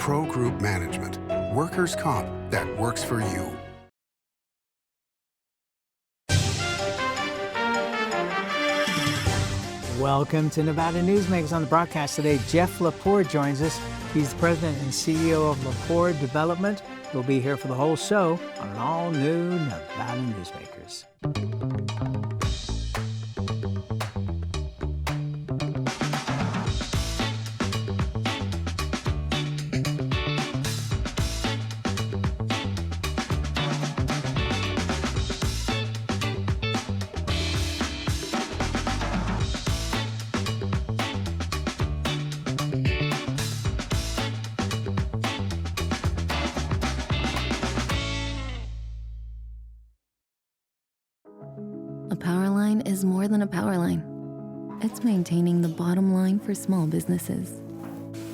Pro Group Management. Workers' comp that works for you. Welcome to Nevada Newsmakers. On the broadcast today, Jeff LaPour joins us. He's the president and CEO of LaPour Development. He'll be here for the whole show on an all-new Nevada Newsmakers. A power line is more than a power line. It's maintaining the bottom line for small businesses.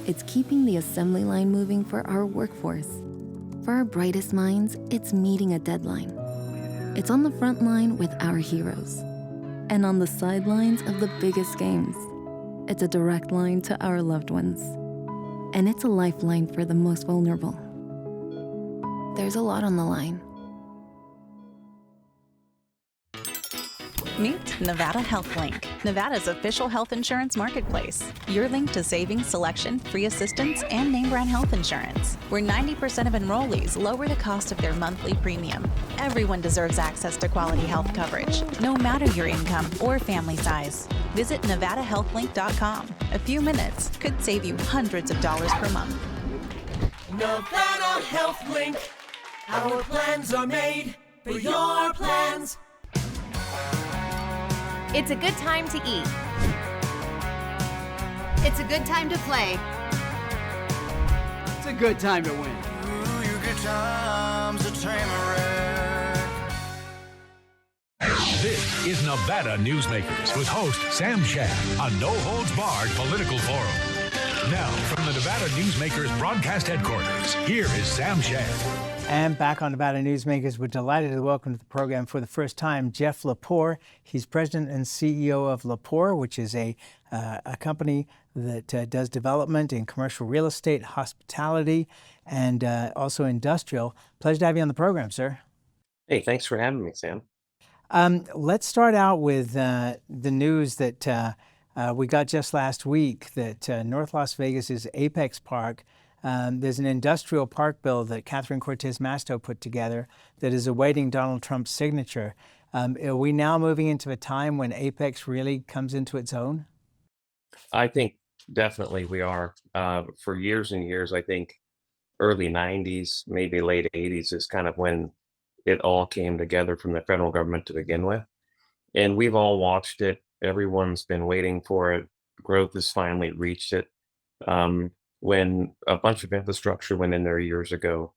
It's keeping the assembly line moving for our workforce. For our brightest minds, it's meeting a deadline. It's on the front line with our heroes. And on the sidelines of the biggest games. It's a direct line to our loved ones. And it's a lifeline for the most vulnerable. There's a lot on the line. Meet Nevada Health Link, Nevada's official health insurance marketplace. Your link to savings, selection, free assistance, and name brand health insurance, where 90% of enrollees lower the cost of their monthly premium. Everyone deserves access to quality health coverage, no matter your income or family size. Visit NevadaHealthLink.com. A few minutes could save you hundreds of dollars per month. Nevada Health Link. Our plans are made for your plans. It's a good time to eat. It's a good time to play. It's a good time to win. Ooh, you good times, a train wreck. This is Nevada Newsmakers with host Sam Shad, a no-holds-barred political forum. Now, from the Nevada Newsmakers broadcast headquarters, here is Sam Shad. And back on Nevada Newsmakers, we're delighted to welcome to the program for the first time Jeff LaPour. He's president and CEO of LaPour, which is a company that does development in commercial real estate, hospitality, and also industrial. Pleasure to have you on the program, sir. Hey, thanks for having me, Sam. Let's start out with the news that we got just last week that North Las Vegas's Apex Park, there's an industrial park bill that Catherine Cortez Masto put together that is awaiting Donald Trump's signature. Are we now moving into a time when Apex really comes into its own? I think definitely we are. For years and years, I think early 90s, maybe late 80s is kind of when it all came together from the federal government to begin with. And we've all watched it. Everyone's been waiting for it. Growth has finally reached it. When a bunch of infrastructure went in there years ago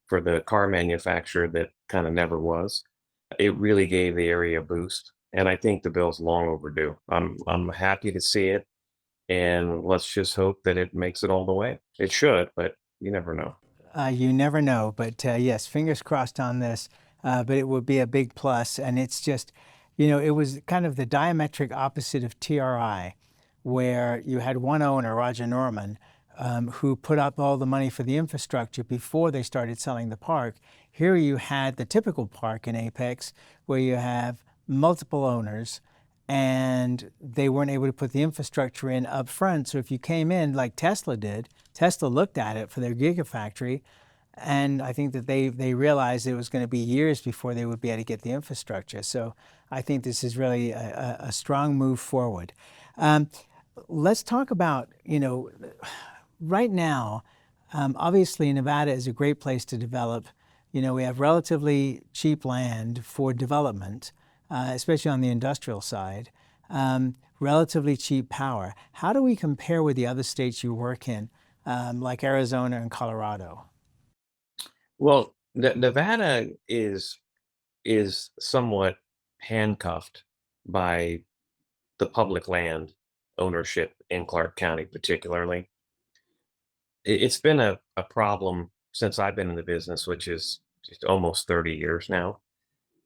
for the car manufacturer that kind of never was, it really gave the area a boost. And I think the bill's long overdue. I'm happy to see it. And let's just hope that it makes it all the way. It should, but you never know. You never know. But yes, fingers crossed on this. But it would be a big plus. And it's just, it was kind of the diametric opposite of TRI, where you had one owner, Roger Norman, who put up all the money for the infrastructure before they started selling the park. Here you had the typical park in Apex, where you have multiple owners, and they weren't able to put the infrastructure in up front. So if you came in like Tesla did, Tesla looked at it for their Gigafactory, and I think that they realized it was going to be years before they would be able to get the infrastructure. So I think this is really a strong move forward. Let's talk about, right now, obviously Nevada is a great place to develop. We have relatively cheap land for development, especially on the industrial side, relatively cheap power. How do we compare with the other states you work in, like Arizona and Colorado? Well, Nevada is somewhat handcuffed by the public land ownership in Clark County, particularly. It's been a problem since I've been in the business, which is just almost 30 years now.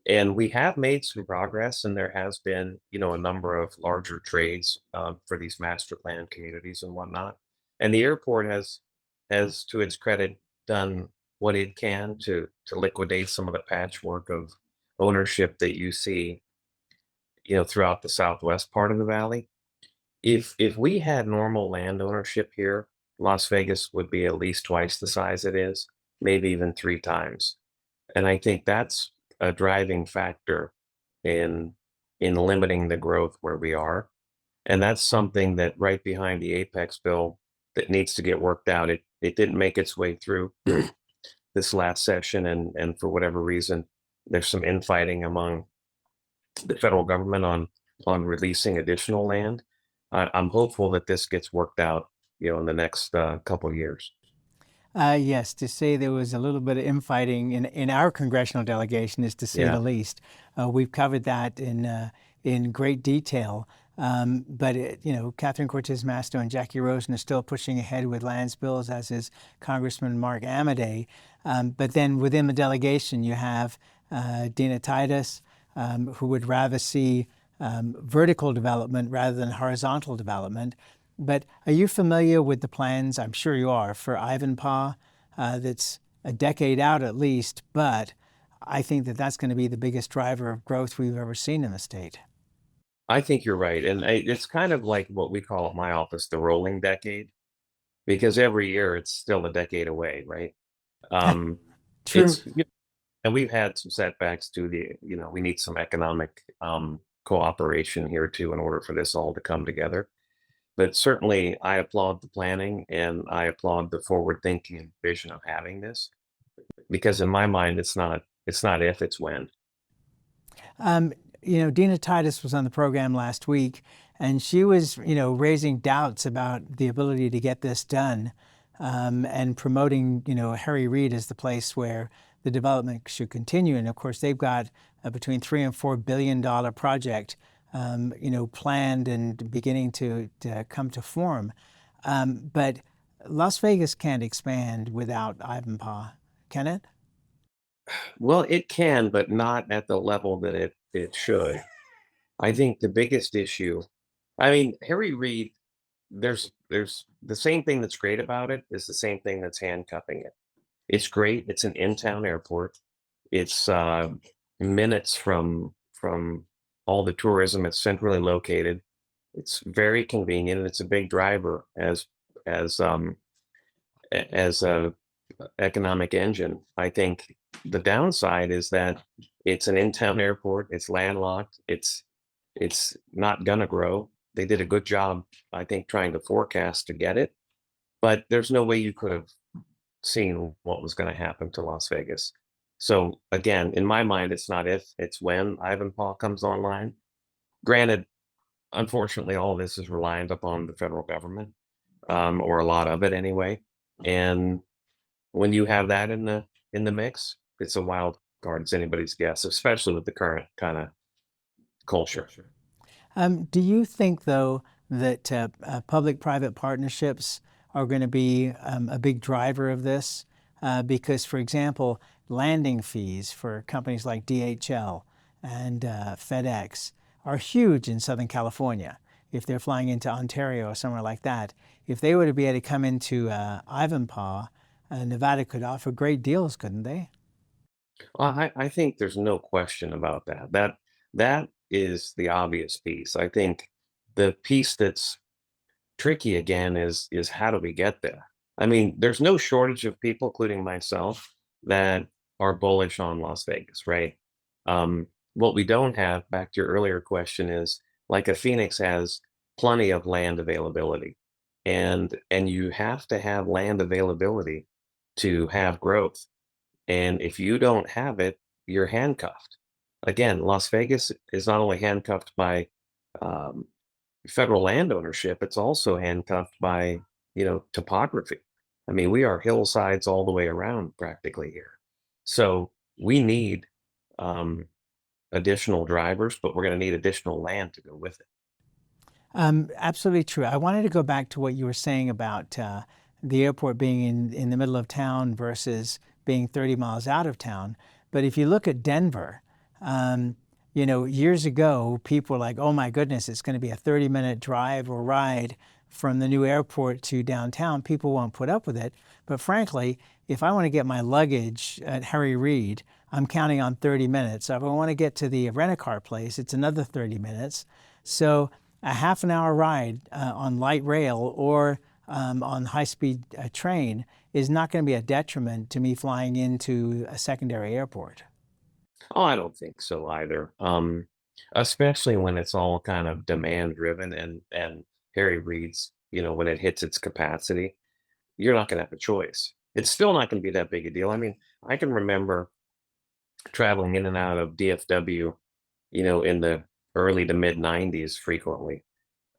And we have made some progress, and there has been, a number of larger trades for these master plan communities and whatnot. And the airport has has, to its credit, done what it can to liquidate some of the patchwork of ownership that you see, throughout the southwest part of the valley. If we had normal land ownership here, Las Vegas would be at least twice the size it is, maybe even 3 times. And I think that's a driving factor in limiting the growth where we are. And that's something that right behind the Apex bill that needs to get worked out. It didn't make its way through this last session, and for whatever reason, there's some infighting among the federal government on releasing additional land. I'm hopeful that this gets worked out, in the next couple of years. Yes, to say there was a little bit of infighting in our congressional delegation is to say Yeah. the least. We've covered that in great detail. But Catherine Cortez Masto and Jackie Rosen are still pushing ahead with lands bills, as is Congressman Mark Amodei. But then within the delegation, you have Dina Titus, who would rather see vertical development rather than horizontal development. But are you familiar with the plans? I'm sure you are, for Ivanpah. That's a decade out at least, but I think that that's going to be the biggest driver of growth we've ever seen in the state. I think you're right. And it's kind of like what we call at my office the rolling decade, because every year it's still a decade away, right? True. And we've had some setbacks to we need some economic cooperation here too in order for this all to come together. But certainly I applaud the planning and I applaud the forward thinking and vision of having this, because in my mind, it's not if, it's when. Dina Titus was on the program last week, and she was, raising doubts about the ability to get this done, and promoting, Harry Reid as the place where the development should continue. And of course, they've got between $3 and $4 billion project, planned and beginning to come to form. But Las Vegas can't expand without Ivanpah, can it? Well, it can, but not at the level that it should. I think the biggest issue, I mean, Harry Reid, there's the same thing that's great about it is the same thing that's handcuffing it. It's great. It's an in-town airport. It's minutes from all the tourism. It's centrally located. It's very convenient, and it's a big driver as a economic engine. I think the downside is that it's an in-town airport. It's landlocked. It's not gonna grow. They did a good job, I think, trying to forecast to get it, but there's no way you could have seen what was going to happen to Las Vegas. So again, in my mind, it's not if, it's when Ivanpah comes online. Granted, unfortunately, all this is reliant upon the federal government, or a lot of it anyway. And when you have that in the mix, it's a wild card. It's anybody's guess, especially with the current kind of culture. Do you think, though, that public-private partnerships are going to be a big driver of this? Because, for example, landing fees for companies like DHL and FedEx are huge in Southern California. If they're flying into Ontario or somewhere like that, if they were to be able to come into Ivanpah, Nevada could offer great deals, couldn't they? Well, I think there's no question about that. That is the obvious piece. I think the piece that's tricky again is how do we get there? I mean, there's no shortage of people, including myself, that are bullish on Las Vegas, right? What we don't have, back to your earlier question, is like a Phoenix has plenty of land availability, and you have to have land availability to have growth. And if you don't have it, you're handcuffed. Again, Las Vegas is not only handcuffed by federal land ownership, it's also handcuffed by, topography. I mean, we are hillsides all the way around practically here. So we need additional drivers, but we're going to need additional land to go with it. Absolutely true. I wanted to go back to what you were saying about the airport being in the middle of town versus being 30 miles out of town. But if you look at Denver, years ago, people were like, oh my goodness, it's going to be a 30-minute drive or ride from the new airport to downtown, people won't put up with it. But frankly, if I want to get my luggage at Harry Reid, I'm counting on 30 minutes. If I want to get to the rent-a-car place, it's another 30 minutes. So a half an hour ride on light rail or on high-speed train is not going to be a detriment to me flying into a secondary airport. Oh, I don't think so either. Especially when it's all kind of demand driven and Harry Reid's, when it hits its capacity, you're not going to have a choice. It's still not going to be that big a deal. I mean, I can remember traveling in and out of DFW, in the early to mid 90s frequently.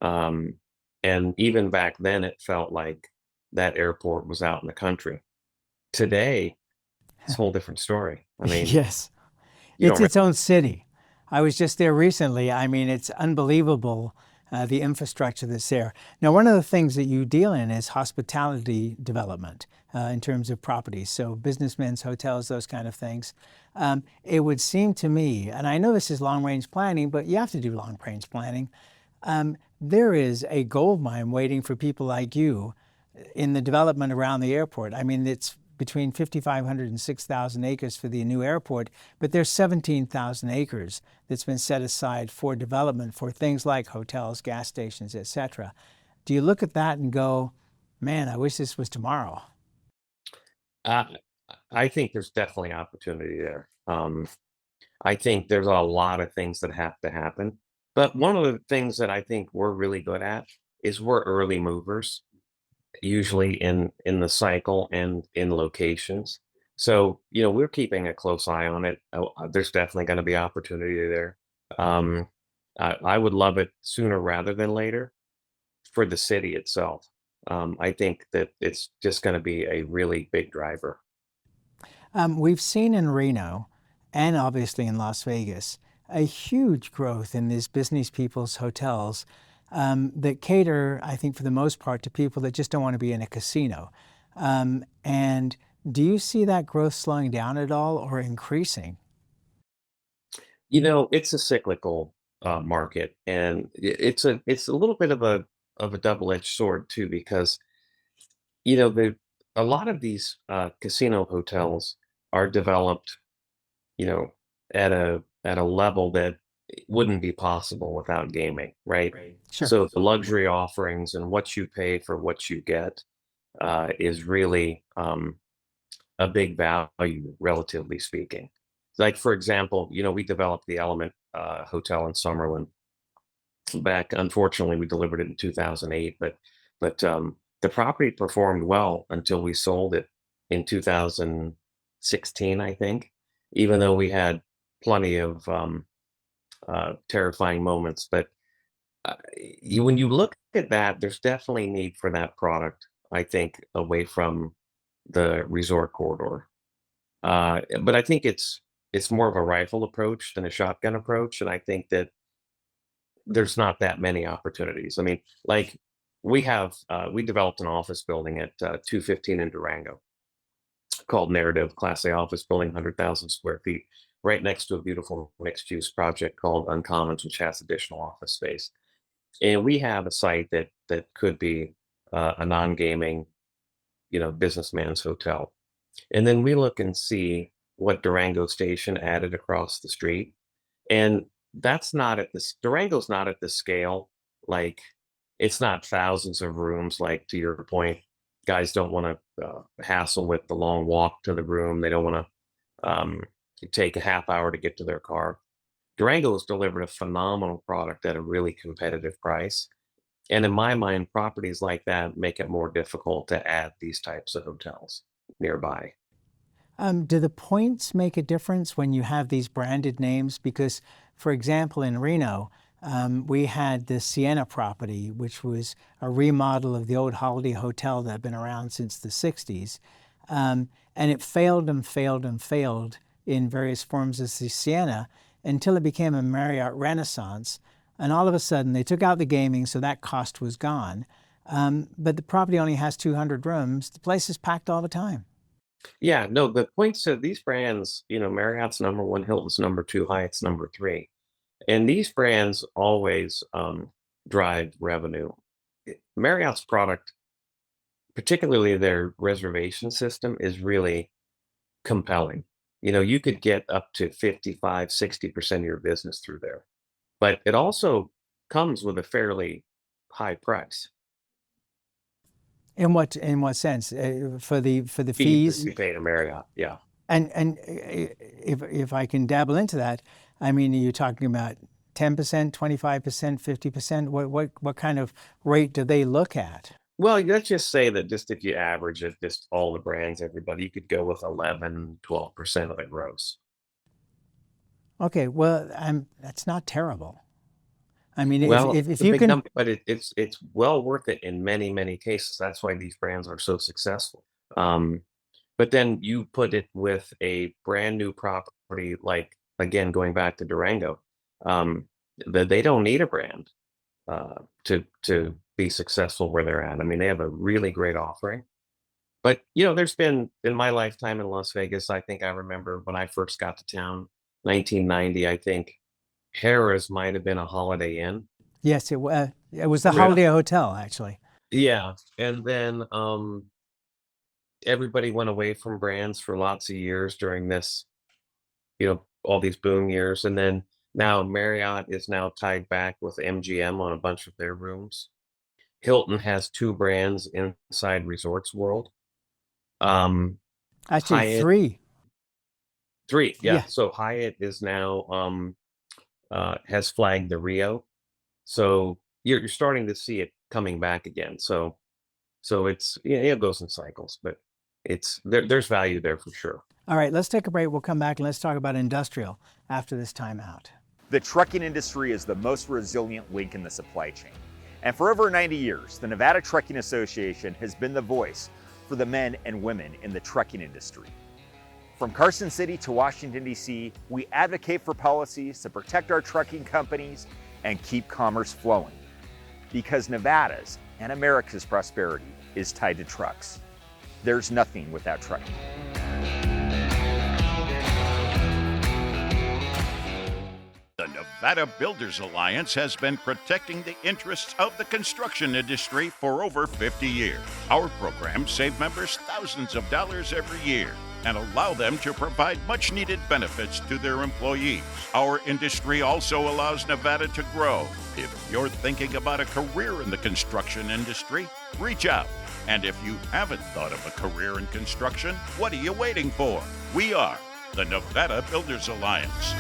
Um, and even back then, it felt like that airport was out in the country. Today, it's a whole different story. I mean, Yes. you It's don't. its own city. I was just there recently. I mean, it's unbelievable, the infrastructure that's there. Now, one of the things that you deal in is hospitality development in terms of properties. So businessmen's hotels, those kind of things. It would seem to me, and I know this is long-range planning, but you have to do long-range planning. There is a gold mine waiting for people like you in the development around the airport. I mean, it's between 5,500 and 6,000 acres for the new airport, but there's 17,000 acres that's been set aside for development for things like hotels, gas stations, etc. Do you look at that and go, man, I wish this was tomorrow? Uh, I think there's definitely opportunity there. I think there's a lot of things that have to happen. But one of the things that I think we're really good at is we're early movers, usually in the cycle and in locations. So, we're keeping a close eye on it. There's definitely going to be opportunity there. Um, I would love it sooner rather than later for the city itself. I think that it's just going to be a really big driver. We've seen in Reno and obviously in Las Vegas a huge growth in these business people's hotels that cater, I think, for the most part, to people that just don't want to be in a casino. And do you see that growth slowing down at all or increasing? It's a cyclical market, and it's a little bit of a double-edged sword too, because the a lot of these casino hotels are developed, you know, at a level that wouldn't be possible without gaming, right? Sure. So the luxury offerings and what you pay for what you get is really a big value, relatively speaking. Like for example, we developed the Element Hotel in Summerlin back. Unfortunately, we delivered it in 2008, but the property performed well until we sold it in 2016, I think. Even though we had plenty of terrifying moments, but when you look at that, there's definitely need for that product. I think away from the resort corridor, but I think it's more of a rifle approach than a shotgun approach, and I think that there's not that many opportunities. I mean, like we developed an office building at 215 in Durango called Narrative, Class A office building, 100,000 square feet, right next to a beautiful mixed use project called Uncommons, which has additional office space. And we have a site that could be a non-gaming, businessman's hotel. And then we look and see what Durango Station added across the street, and that's not at this. Durango's not at the scale. Like, it's not thousands of rooms. Like to your point, guys don't want to hassle with the long walk to the room. They don't want to take a half hour to get to their car. Durango has delivered a phenomenal product at a really competitive price. And in my mind, properties like that make it more difficult to add these types of hotels nearby. Do the points make a difference when you have these branded names? Because, for example, in Reno, we had the Sienna property, which was a remodel of the old Holiday Hotel that had been around since the 60s. And it failed and failed and failed in various forms as the Sienna until it became a Marriott Renaissance. And all of a sudden, they took out the gaming, so that cost was gone. But the property only has 200 rooms. The place is packed all the time. Yeah, no, the points of these brands, Marriott's number one, Hilton's number two, Hyatt's number three. And these brands always drive revenue. Marriott's product, particularly their reservation system, is really compelling. You could get up to 55, 60% of your business through there. But it also comes with a fairly high price. In what sense? For the fees? You pay to Marriott, yeah. And if I can dabble into that, I mean, are you talking about 10%, 25%, 50%? What kind of rate do they look at? Well, let's just say that just if you average it, just all the brands, everybody, you could go with 11, 12% of the gross. Okay, well, that's not terrible. I mean, Well, if it's a you big can, number, but it's well worth it in many, many cases. That's why these brands are so successful. Um, but then you put it with a brand new property, like again, going back to Durango, that they don't need a brand to be successful where they're at. I mean, they have a really great offering. But there's been in my lifetime in Las Vegas, I think I remember when I first got to town, 1990, I think Harrah's might have been a Holiday Inn. yes, it was the Really? Holiday Hotel, actually. Yeah. And then everybody went away from brands for lots of years during this, all these boom years. And then now Marriott is now tied back with MGM on a bunch of their rooms. Hilton has two brands inside Resorts World. Actually, Hyatt, three. yeah. Yeah. So Hyatt is now has flagged the Rio. So you're starting to see it coming back again. So it's it goes in cycles, but there's value there for sure. All right, let's take a break. We'll come back and let's talk about industrial after this timeout. The trucking industry is the most resilient link in the supply chain. And for over 90 years, the Nevada Trucking Association has been the voice for the men and women in the trucking industry. From Carson City to Washington, D.C., we advocate for policies to protect our trucking companies and keep commerce flowing. Because Nevada's and America's prosperity is tied to trucks. There's nothing without trucking. The Nevada Builders Alliance has been protecting the interests of the construction industry for over 50 years. Our programs save members thousands of dollars every year and allow them to provide much-needed benefits to their employees. Our industry also allows Nevada to grow. If you're thinking about a career in the construction industry, reach out. And if you haven't thought of a career in construction, what are you waiting for? We are the Nevada Builders Alliance.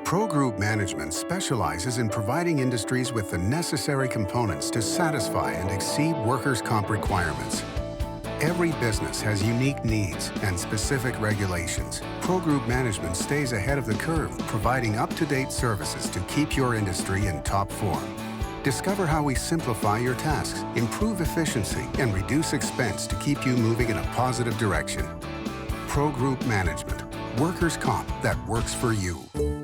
Pro Group Management specializes in providing industries with the necessary components to satisfy and exceed workers' comp requirements. Every business has unique needs and specific regulations. Pro Group Management stays ahead of the curve, providing up-to-date services to keep your industry in top form. Discover how we simplify your tasks, improve efficiency, and reduce expense to keep you moving in a positive direction. Pro Group Management. Workers' comp that works for you.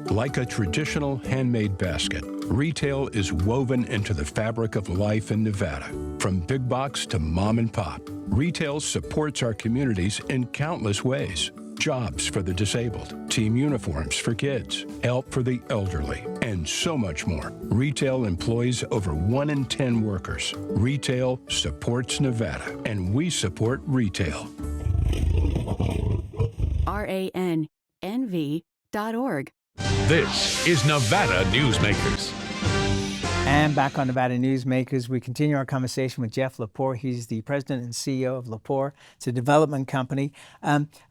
Like a traditional handmade basket, retail is woven into the fabric of life in Nevada. From big box to mom and pop, retail supports our communities in countless ways. Jobs for the disabled, team uniforms for kids, help for the elderly, and so much more. Retail employs over 1 in 10 workers. Retail supports Nevada, and we support retail. RANNV.org. This is Nevada Newsmakers. And back on Nevada Newsmakers, we continue our conversation with Jeff LaPour. He's the president and CEO of LaPour. It's a development company.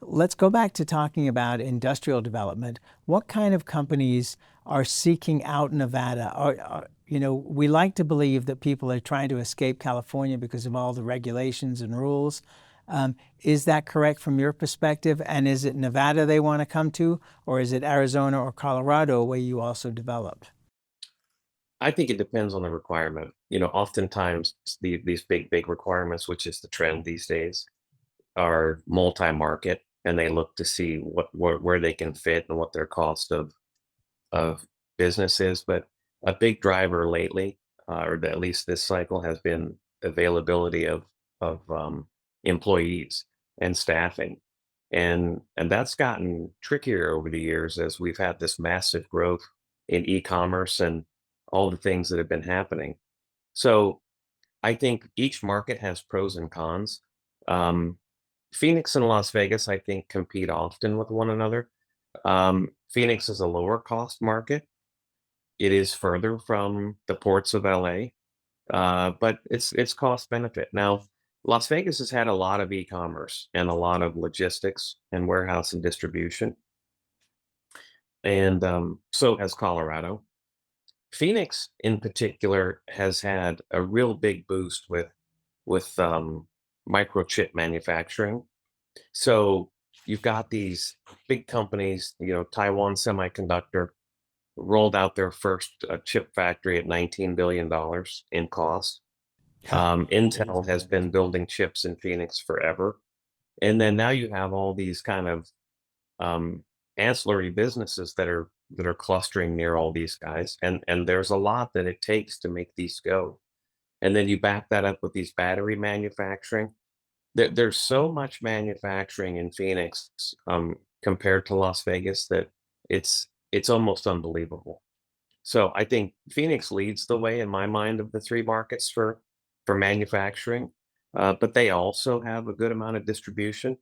Let's go back to talking about industrial development. What kind of companies are seeking out Nevada? We like to believe that people are trying to escape California because of all the regulations and rules. Is that correct from your perspective? And is it Nevada they want to come to, or is it Arizona or Colorado where you also developed? I think it depends on the requirement. Oftentimes these big requirements, which is the trend these days, are multi-market, and they look to see where they can fit and what their cost of business is. But a big driver lately, or at least this cycle, has been availability of employees and staffing, and that's gotten trickier over the years as we've had this massive growth in e-commerce and all the things that have been happening. So I think each market has pros and cons. Um, Phoenix and Las Vegas, I think, compete often with one another. Phoenix is a lower cost market. It is further from the ports of LA, but it's cost benefit. Now, Las Vegas has had a lot of e-commerce and a lot of logistics and warehouse and distribution, and so has Colorado. Phoenix, in particular, has had a real big boost with microchip manufacturing. So you've got these big companies, Taiwan Semiconductor rolled out their first chip factory at $19 billion in cost. Intel has been building chips in Phoenix forever. And then now you have all these kind of ancillary businesses that are clustering near all these guys. And there's a lot that it takes to make these go. And then you back that up with these battery manufacturing. There's so much manufacturing in Phoenix compared to Las Vegas that it's almost unbelievable. So I think Phoenix leads the way in my mind of the three markets for manufacturing, but they also have a good amount of distribution.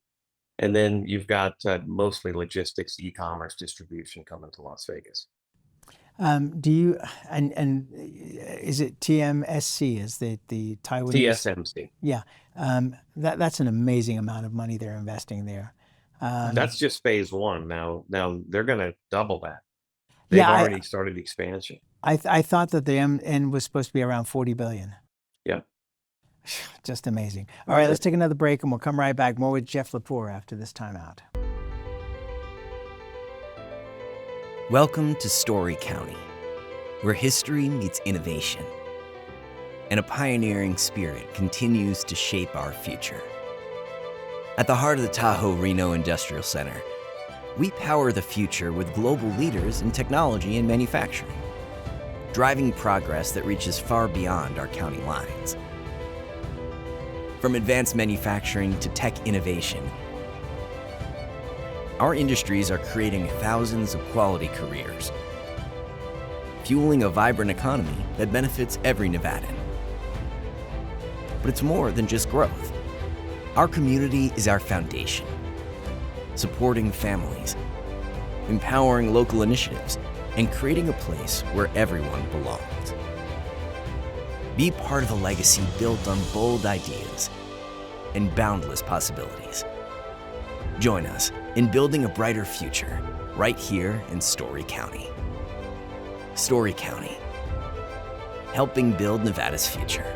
And then you've got mostly logistics, e-commerce distribution coming to Las Vegas. Do you and is it TMSC? Is the Taiwanese? TSMC. Yeah, that's an amazing amount of money they're investing there. That's just phase one. Now they're going to double that. They've already started expansion. I thought that the end was supposed to be around 40 billion. Yeah. Just amazing. All right, let's take another break and we'll come right back. More with Jeff LaPour after this timeout. Welcome to Story County, where history meets innovation, and a pioneering spirit continues to shape our future. At the heart of the Tahoe Reno Industrial Center, we power the future with global leaders in technology and manufacturing, driving progress that reaches far beyond our county lines. From advanced manufacturing to tech innovation, our industries are creating thousands of quality careers, fueling a vibrant economy that benefits every Nevadan. But it's more than just growth. Our community is our foundation, supporting families, empowering local initiatives, and creating a place where everyone belongs. Be part of a legacy built on bold ideas and boundless possibilities. Join us in building a brighter future right here in Story County. Story County, helping build Nevada's future.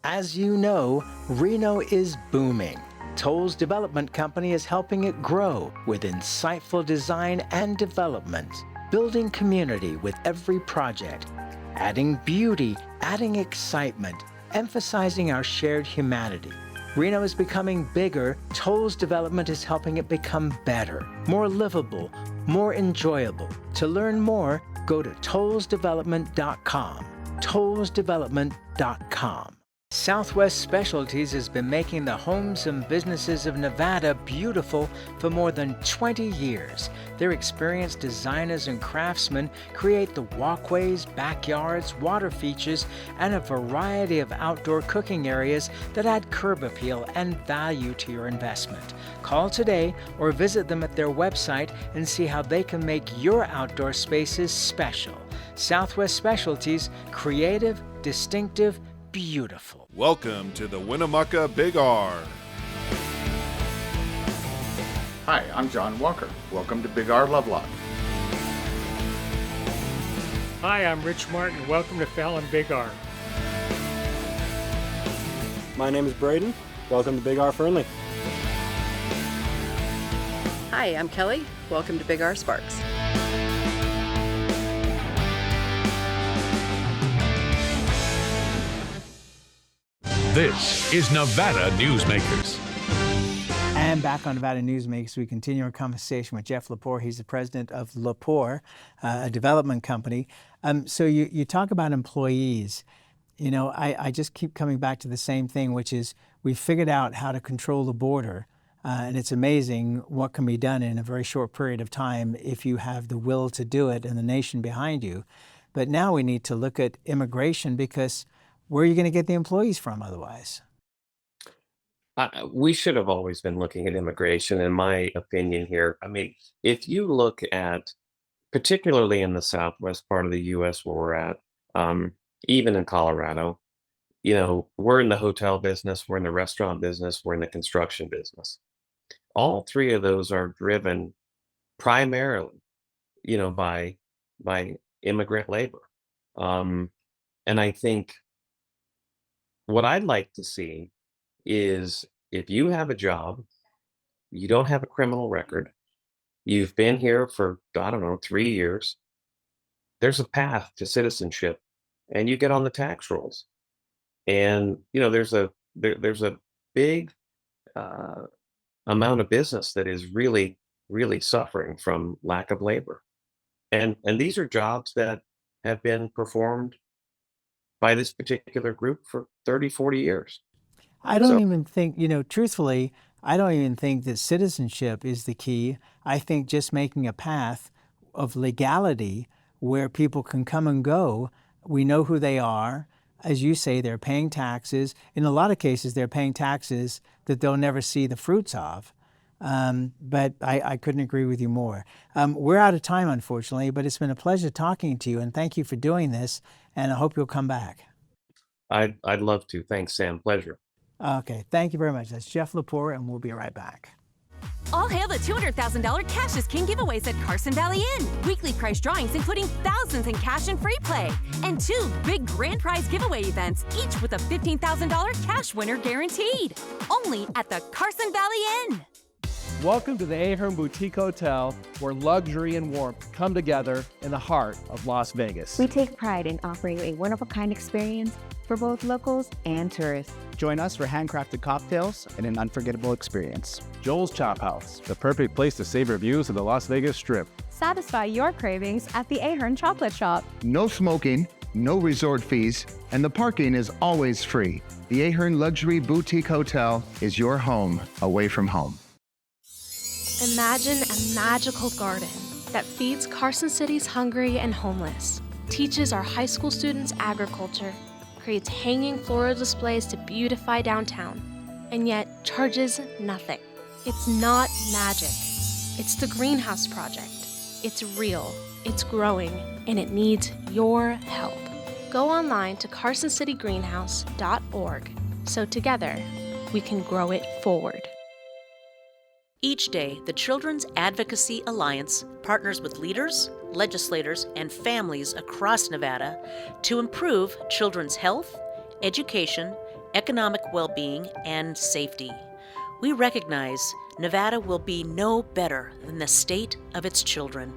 As you know, Reno is booming. Toll's development company is helping it grow with insightful design and development, building community with every project, adding beauty, adding excitement, emphasizing our shared humanity. Reno is becoming bigger. Toll's development is helping it become better, more livable, more enjoyable. To learn more, go to tollsdevelopment.com. tollsdevelopment.com. Southwest Specialties has been making the homes and businesses of Nevada beautiful for more than 20 years. Their experienced designers and craftsmen create the walkways, backyards, water features, and a variety of outdoor cooking areas that add curb appeal and value to your investment. Call today or visit them at their website and see how they can make your outdoor spaces special. Southwest Specialties, creative, distinctive, beautiful. Welcome to the Winnemucca Big R. Hi, I'm John Walker. Welcome to Big R Lovelock. Hi, I'm Rich Martin. Welcome to Fallon Big R. My name is Braden. Welcome to Big R Fernley. Hi, I'm Kelly. Welcome to Big R Sparks. This is Nevada Newsmakers. And back on Nevada Newsmakers, we continue our conversation with Jeff LaPour. He's the president of LaPour, a development company. So you talk about employees. You know, I just keep coming back to the same thing, which is we figured out how to control the border And it's amazing what can be done in a very short period of time if you have the will to do it and the nation behind you. But now we need to look at immigration, because where are you going to get the employees from otherwise? We should have always been looking at immigration, in my opinion here. I mean, if you look at, particularly in the southwest part of the U.S. where we're at, even in Colorado, we're in the hotel business, we're in the restaurant business, we're in the construction business. All three of those are driven primarily, by immigrant labor. And I think what I'd like to see is, if you have a job, you don't have a criminal record, you've been here for, I don't know, 3 years, there's a path to citizenship, and you get on the tax rolls. And there's a big amount of business that is really, really suffering from lack of labor. And these are jobs that have been performed by this particular group for 30, 40 years. I don't even think, truthfully, I don't even think that citizenship is the key. I think just making a path of legality where people can come and go. We know who they are. As you say, they're paying taxes. In a lot of cases, they're paying taxes that they'll never see the fruits of. But I couldn't agree with you more. We're out of time, unfortunately, but it's been a pleasure talking to you, and thank you for doing this, and I hope you'll come back. I'd love to. Thanks, Sam. Pleasure. Okay, thank you very much. That's Jeff LaPour, and we'll be right back. All hail the $200,000 Cash is King giveaways at Carson Valley Inn. Weekly prize drawings including thousands in cash and free play. And 2 big grand prize giveaway events, each with a $15,000 cash winner guaranteed. Only at the Carson Valley Inn. Welcome to the Ahern Boutique Hotel, where luxury and warmth come together in the heart of Las Vegas. We take pride in offering a one-of-a-kind experience for both locals and tourists. Join us for handcrafted cocktails and an unforgettable experience. Joel's Chop House, the perfect place to savor views of the Las Vegas Strip. Satisfy your cravings at the Ahern Chocolate Shop. No smoking, no resort fees, and the parking is always free. The Ahern Luxury Boutique Hotel is your home away from home. Imagine a magical garden that feeds Carson City's hungry and homeless, teaches our high school students agriculture, creates hanging floral displays to beautify downtown, and yet charges nothing. It's not magic. It's the Greenhouse Project. It's real, it's growing, and it needs your help. Go online to carsоncitygreenhouse.org so together we can grow it forward. Each day, the Children's Advocacy Alliance partners with leaders, legislators, and families across Nevada to improve children's health, education, economic well-being, and safety. We recognize Nevada will be no better than the state of its children.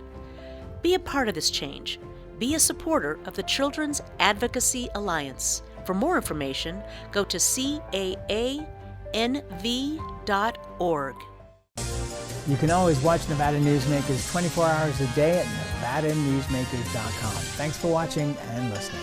Be a part of this change. Be a supporter of the Children's Advocacy Alliance. For more information, go to caanv.org. You can always watch Nevada Newsmakers 24 hours a day at NevadaNewsmakers.com. Thanks for watching and listening.